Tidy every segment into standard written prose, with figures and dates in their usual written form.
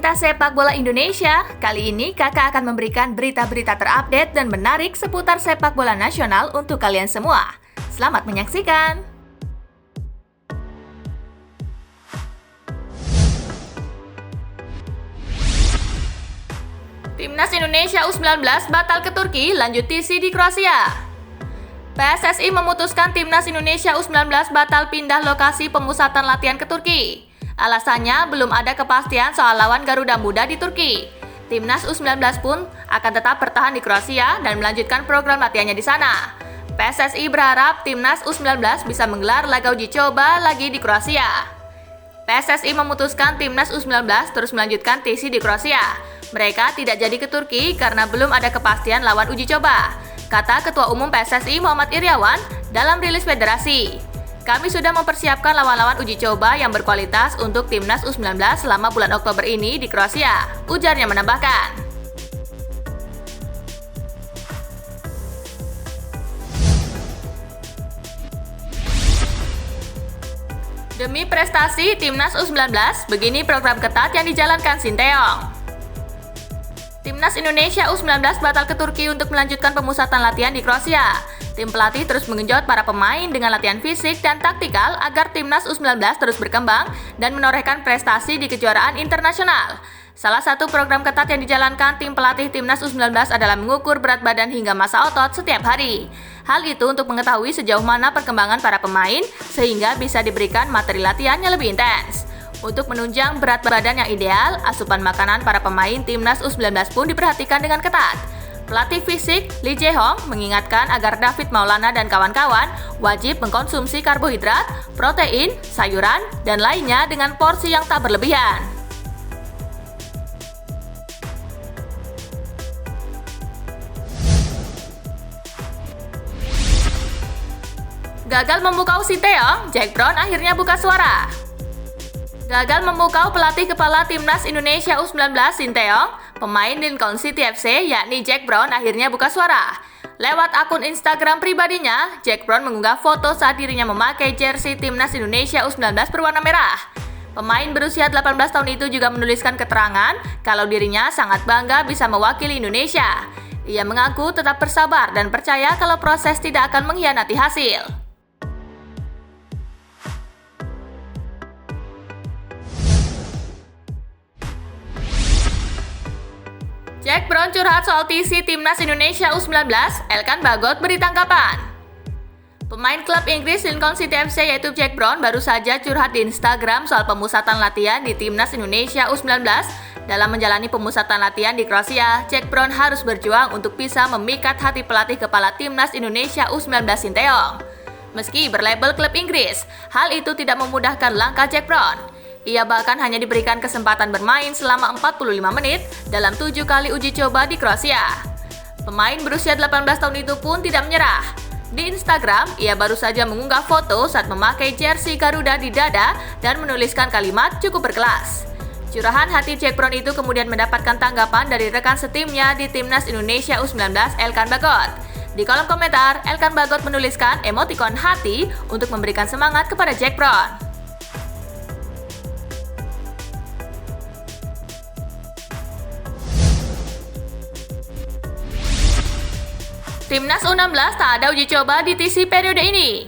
Pecinta sepak bola Indonesia, kali ini kakak akan memberikan berita-berita terupdate dan menarik seputar sepak bola nasional untuk kalian semua. Selamat menyaksikan! Timnas Indonesia U19 batal ke Turki, lanjut TC di Kroasia. PSSI memutuskan Timnas Indonesia U19 batal pindah lokasi pemusatan latihan ke Turki. Alasannya belum ada kepastian soal lawan Garuda Muda di Turki. Timnas U19 pun akan tetap bertahan di Kroasia dan melanjutkan program latihannya di sana. PSSI berharap Timnas U19 bisa menggelar laga uji coba lagi di Kroasia. PSSI memutuskan Timnas U19 terus melanjutkan TC di Kroasia. Mereka tidak jadi ke Turki karena belum ada kepastian lawan uji coba, kata Ketua Umum PSSI Muhammad Iryawan dalam rilis federasi. Kami sudah mempersiapkan lawan-lawan uji coba yang berkualitas untuk Timnas U19 selama bulan Oktober ini di Kroasia, ujarnya menambahkan. Demi prestasi Timnas U19, begini program ketat yang dijalankan Sinteyong. Timnas Indonesia U19 batal ke Turki untuk melanjutkan pemusatan latihan di Kroasia. Tim pelatih terus mengenjot para pemain dengan latihan fisik dan taktikal agar Timnas U19 terus berkembang dan menorehkan prestasi di kejuaraan internasional. Salah satu program ketat yang dijalankan tim pelatih Timnas U19 adalah mengukur berat badan hingga massa otot setiap hari. Hal itu untuk mengetahui sejauh mana perkembangan para pemain sehingga bisa diberikan materi latihan yang lebih intens. Untuk menunjang berat badan yang ideal, asupan makanan para pemain Timnas U19 pun diperhatikan dengan ketat. Pelatih fisik Lee Jae-hong mengingatkan agar David Maulana dan kawan-kawan wajib mengkonsumsi karbohidrat, protein, sayuran, dan lainnya dengan porsi yang tak berlebihan. Gagal memukau Sinteyong, Jack Brown akhirnya buka suara. Gagal memukau pelatih kepala Timnas Indonesia U19 Sinteyong, pemain Lincoln City FC yakni Jack Brown akhirnya buka suara. Lewat akun Instagram pribadinya, Jack Brown mengunggah foto saat dirinya memakai jersey Timnas Indonesia U19 berwarna merah. Pemain berusia 18 tahun itu juga menuliskan keterangan kalau dirinya sangat bangga bisa mewakili Indonesia. Ia mengaku tetap bersabar dan percaya kalau proses tidak akan mengkhianati hasil. Jack Brown curhat soal TC Timnas Indonesia U19, Elkan Bagot beri tanggapan. Pemain klub Inggris Lincoln City FC yaitu Jack Brown baru saja curhat di Instagram soal pemusatan latihan di Timnas Indonesia U19. Dalam menjalani pemusatan latihan di Kroasia, Jack Brown harus berjuang untuk bisa memikat hati pelatih kepala Timnas Indonesia U19 Sinteyong. Meski berlabel klub Inggris, hal itu tidak memudahkan langkah Jack Brown. Ia bahkan hanya diberikan kesempatan bermain selama 45 menit dalam 7 kali uji coba di Kroasia. Pemain berusia 18 tahun itu pun tidak menyerah. Di Instagram, ia baru saja mengunggah foto saat memakai jersey Garuda di dada dan menuliskan kalimat cukup berkelas. Curahan hati Jack Brown itu kemudian mendapatkan tanggapan dari rekan setimnya di Timnas Indonesia U19, Elkan Bagot. Di kolom komentar, Elkan Bagot menuliskan emotikon hati untuk memberikan semangat kepada Jack Brown. Timnas U16 tak ada uji coba di TC periode ini.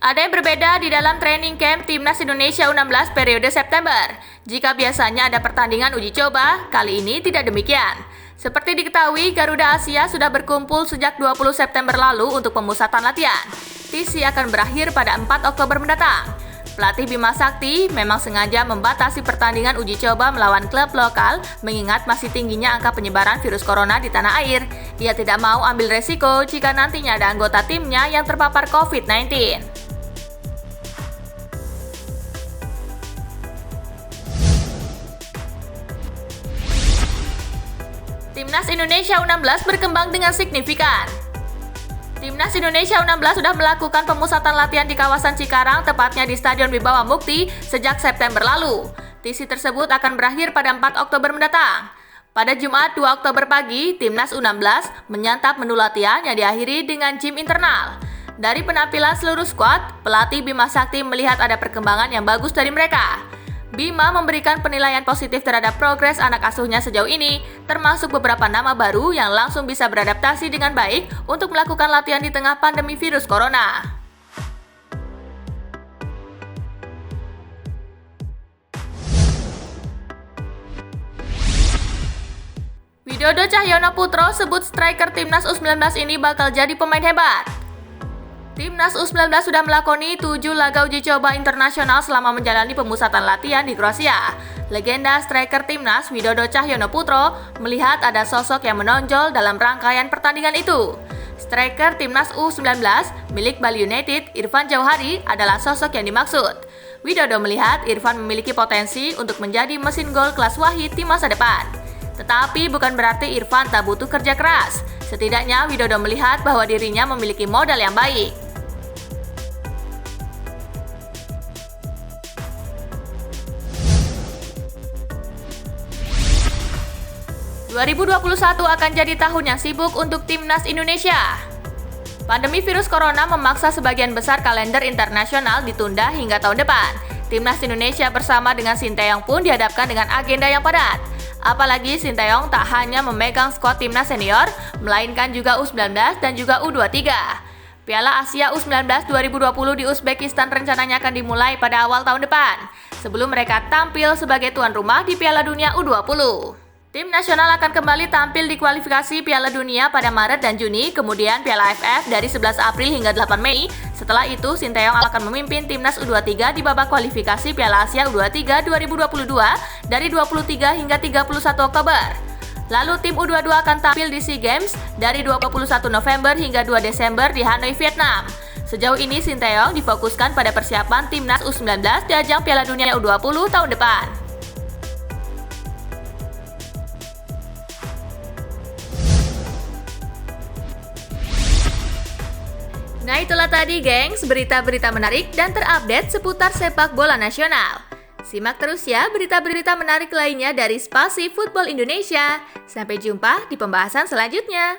Ada yang berbeda di dalam training camp Timnas Indonesia U16 periode September. Jika biasanya ada pertandingan uji coba, kali ini tidak demikian. Seperti diketahui, Garuda Asia sudah berkumpul sejak 20 September lalu untuk pemusatan latihan. TC akan berakhir pada 4 Oktober mendatang. Pelatih Bima Sakti memang sengaja membatasi pertandingan uji coba melawan klub lokal mengingat masih tingginya angka penyebaran virus corona di tanah air. Ia tidak mau ambil resiko jika nantinya ada anggota timnya yang terpapar COVID-19. Timnas Indonesia U16 berkembang dengan signifikan. Timnas Indonesia U16 sudah melakukan pemusatan latihan di kawasan Cikarang, tepatnya di Stadion Wibawa Mukti, sejak September lalu. TC tersebut akan berakhir pada 4 Oktober mendatang. Pada Jumat 2 Oktober pagi, Timnas U16 menyantap menu latihan yang diakhiri dengan gym internal. Dari penampilan seluruh skuad, pelatih Bima Sakti melihat ada perkembangan yang bagus dari mereka. Bima memberikan penilaian positif terhadap progres anak asuhnya sejauh ini, termasuk beberapa nama baru yang langsung bisa beradaptasi dengan baik untuk melakukan latihan di tengah pandemi virus corona. Widodo Cahyono Putro sebut striker Timnas U19 ini bakal jadi pemain hebat. Timnas U19 sudah melakoni 7 laga uji coba internasional selama menjalani pemusatan latihan di Kroasia. Legenda striker Timnas Widodo Cahyono Putro melihat ada sosok yang menonjol dalam rangkaian pertandingan itu. Striker Timnas U19 milik Bali United, Irfan Jauhari, adalah sosok yang dimaksud. Widodo melihat Irfan memiliki potensi untuk menjadi mesin gol kelas Wahid di masa depan. Tetapi bukan berarti Irfan tak butuh kerja keras. Setidaknya Widodo melihat bahwa dirinya memiliki modal yang baik. 2021 akan jadi tahun yang sibuk untuk Timnas Indonesia. Pandemi virus corona memaksa sebagian besar kalender internasional ditunda hingga tahun depan. Timnas Indonesia bersama dengan Sinteyong pun dihadapkan dengan agenda yang padat. Apalagi Sinteyong tak hanya memegang skuad Timnas senior, melainkan juga U19 dan juga U23. Piala Asia U19 2020 di Uzbekistan rencananya akan dimulai pada awal tahun depan, sebelum mereka tampil sebagai tuan rumah di Piala Dunia U20. Tim nasional akan kembali tampil di kualifikasi Piala Dunia pada Maret dan Juni, kemudian Piala AFF dari 11 April hingga 8 Mei. Setelah itu, Sinteyong akan memimpin Timnas U23 di babak kualifikasi Piala Asia U23 2022 dari 23 hingga 31 Oktober. Lalu tim U22 akan tampil di SEA Games dari 21 November hingga 2 Desember di Hanoi, Vietnam. Sejauh ini Sinteyong difokuskan pada persiapan Timnas U19 di ajang Piala Dunia U20 tahun depan. Nah itulah tadi gengs, berita-berita menarik dan terupdate seputar sepak bola nasional. Simak terus ya berita-berita menarik lainnya dari Spasi Football Indonesia. Sampai jumpa di pembahasan selanjutnya.